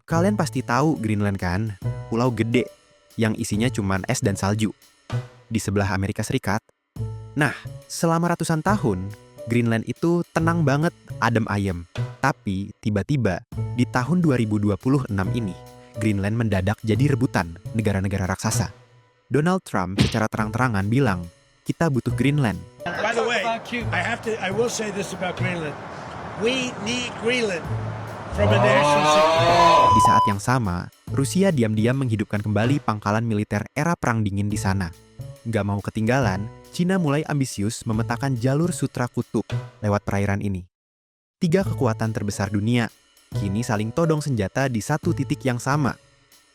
Kalian pasti tahu Greenland kan? Pulau gede yang isinya cuman es dan salju di sebelah Amerika Serikat. Nah, selama ratusan tahun, Greenland itu tenang banget, adem ayem. Tapi tiba-tiba di tahun 2026 ini, Greenland mendadak jadi rebutan negara-negara raksasa. Donald Trump secara terang-terangan bilang, kita butuh Greenland. By the way, I will say this about Greenland. We need Greenland from a national security. Di saat yang sama, Rusia diam-diam menghidupkan kembali pangkalan militer era Perang Dingin di sana. Nggak mau ketinggalan, Cina mulai ambisius memetakan jalur Sutra Kutub lewat perairan ini. 3 kekuatan terbesar dunia kini saling todong senjata di satu titik yang sama.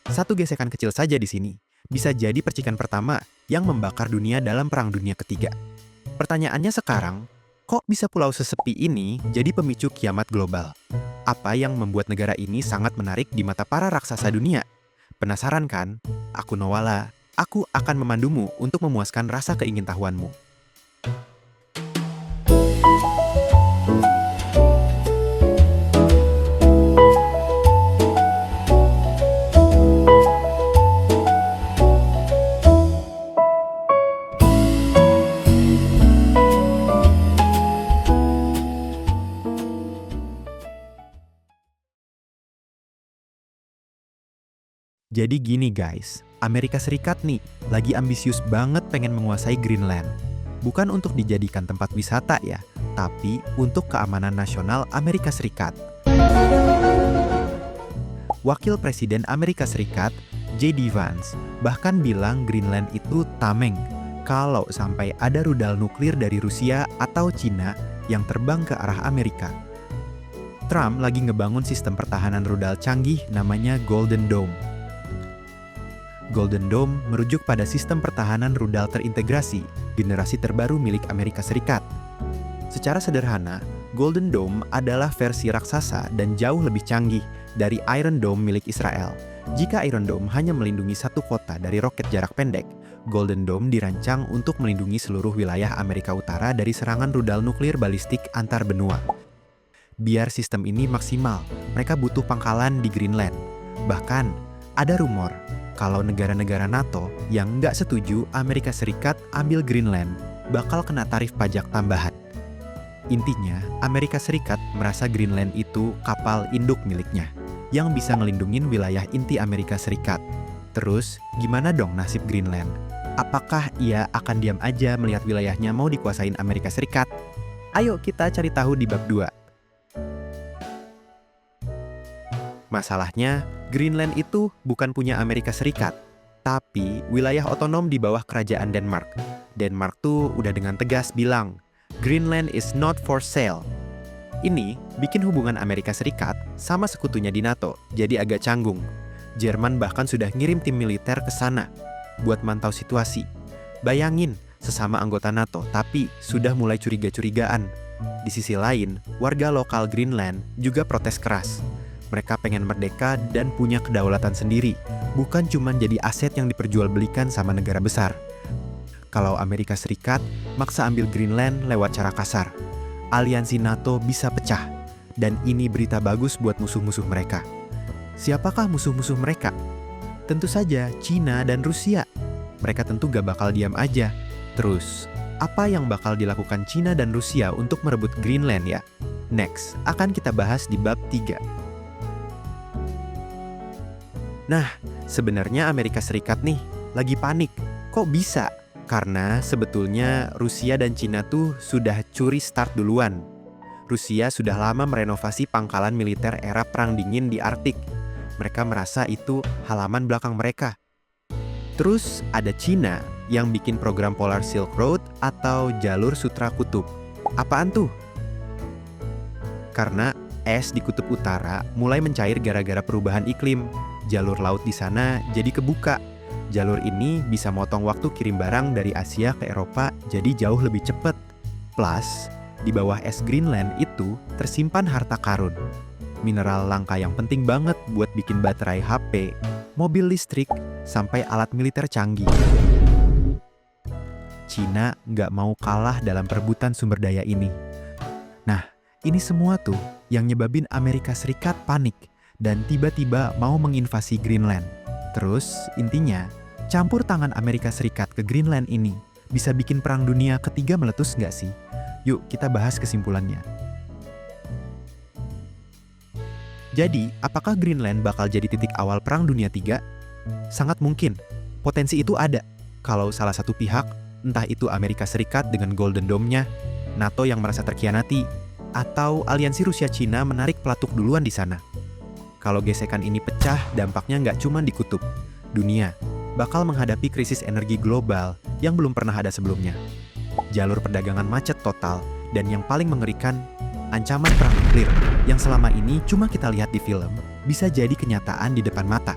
Satu gesekan kecil saja di sini bisa jadi percikan pertama yang membakar dunia dalam Perang Dunia Ketiga. Pertanyaannya sekarang, kok bisa pulau sesepi ini jadi pemicu kiamat global? Apa yang membuat negara ini sangat menarik di mata para raksasa dunia? Penasaran kan? Aku Nowala, aku akan memandumu untuk memuaskan rasa keingintahuanmu. Jadi gini guys, Amerika Serikat nih lagi ambisius banget pengen menguasai Greenland. Bukan untuk dijadikan tempat wisata ya, tapi untuk keamanan nasional Amerika Serikat. Wakil Presiden Amerika Serikat, J.D. Vance, bahkan bilang Greenland itu tameng kalau sampai ada rudal nuklir dari Rusia atau Cina yang terbang ke arah Amerika. Trump lagi ngebangun sistem pertahanan rudal canggih namanya Golden Dome. Golden Dome merujuk pada sistem pertahanan rudal terintegrasi, generasi terbaru milik Amerika Serikat. Secara sederhana, Golden Dome adalah versi raksasa dan jauh lebih canggih dari Iron Dome milik Israel. Jika Iron Dome hanya melindungi satu kota dari roket jarak pendek, Golden Dome dirancang untuk melindungi seluruh wilayah Amerika Utara dari serangan rudal nuklir balistik antar benua. Biar sistem ini maksimal, mereka butuh pangkalan di Greenland. Bahkan, ada rumor kalau negara-negara NATO yang nggak setuju Amerika Serikat ambil Greenland bakal kena tarif pajak tambahan. Intinya, Amerika Serikat merasa Greenland itu kapal induk miliknya yang bisa ngelindungin wilayah inti Amerika Serikat. Terus, gimana dong nasib Greenland? Apakah ia akan diam aja melihat wilayahnya mau dikuasain Amerika Serikat? Ayo kita cari tahu di bab 2. Masalahnya, Greenland itu bukan punya Amerika Serikat, tapi wilayah otonom di bawah kerajaan Denmark. Denmark tuh udah dengan tegas bilang, Greenland is not for sale. Ini bikin hubungan Amerika Serikat sama sekutunya di NATO jadi agak canggung. Jerman bahkan sudah ngirim tim militer ke sana buat mantau situasi. Bayangin, sesama anggota NATO tapi sudah mulai curiga-curigaan. Di sisi lain, warga lokal Greenland juga protes keras. Mereka pengen merdeka dan punya kedaulatan sendiri, bukan cuma jadi aset yang diperjualbelikan sama negara besar. Kalau Amerika Serikat maksa ambil Greenland lewat cara kasar, aliansi NATO bisa pecah. Dan ini berita bagus buat musuh-musuh mereka. Siapakah musuh-musuh mereka? Tentu saja Cina dan Rusia. Mereka tentu gak bakal diam aja. Terus, apa yang bakal dilakukan Cina dan Rusia untuk merebut Greenland ya? Next, akan kita bahas di bab 3. Nah, sebenarnya Amerika Serikat nih lagi panik. Kok bisa? Karena sebetulnya Rusia dan Cina tuh sudah curi start duluan. Rusia sudah lama merenovasi pangkalan militer era Perang Dingin di Arktik. Mereka merasa itu halaman belakang mereka. Terus ada Cina yang bikin program Polar Silk Road atau Jalur Sutra Kutub. Apaan tuh? Karena es di kutub utara mulai mencair gara-gara perubahan iklim. Jalur laut di sana jadi kebuka. Jalur ini bisa motong waktu kirim barang dari Asia ke Eropa jadi jauh lebih cepat. Plus, di bawah es Greenland itu tersimpan harta karun. Mineral langka yang penting banget buat bikin baterai HP, mobil listrik, sampai alat militer canggih. Cina nggak mau kalah dalam perebutan sumber daya ini. Nah, ini semua tuh yang nyebabin Amerika Serikat panik. dan tiba-tiba mau menginvasi Greenland. Terus, intinya, campur tangan Amerika Serikat ke Greenland ini bisa bikin Perang Dunia Ketiga meletus nggak sih? Yuk kita bahas kesimpulannya. Jadi, apakah Greenland bakal jadi titik awal Perang Dunia III? Sangat mungkin. Potensi itu ada. Kalau salah satu pihak, entah itu Amerika Serikat dengan Golden Dome-nya, NATO yang merasa terkhianati, atau aliansi Rusia-Cina menarik pelatuk duluan di sana. Kalau gesekan ini pecah, dampaknya nggak cuma di kutub. Dunia bakal menghadapi krisis energi global yang belum pernah ada sebelumnya. Jalur perdagangan macet total, dan yang paling mengerikan, ancaman perang nuklir yang selama ini cuma kita lihat di film, bisa jadi kenyataan di depan mata.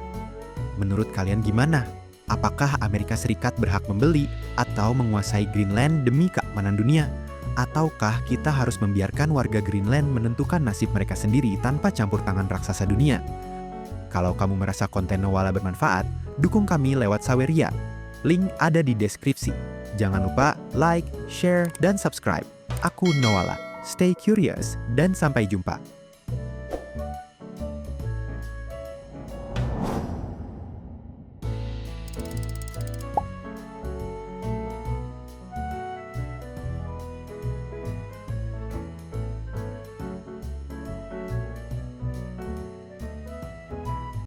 Menurut kalian gimana? Apakah Amerika Serikat berhak membeli atau menguasai Greenland demi keamanan dunia? Ataukah kita harus membiarkan warga Greenland menentukan nasib mereka sendiri tanpa campur tangan raksasa dunia? Kalau kamu merasa konten Nowala bermanfaat, dukung kami lewat Saweria. Link ada di deskripsi. Jangan lupa like, share, dan subscribe. Aku Nowala. Stay curious dan sampai jumpa.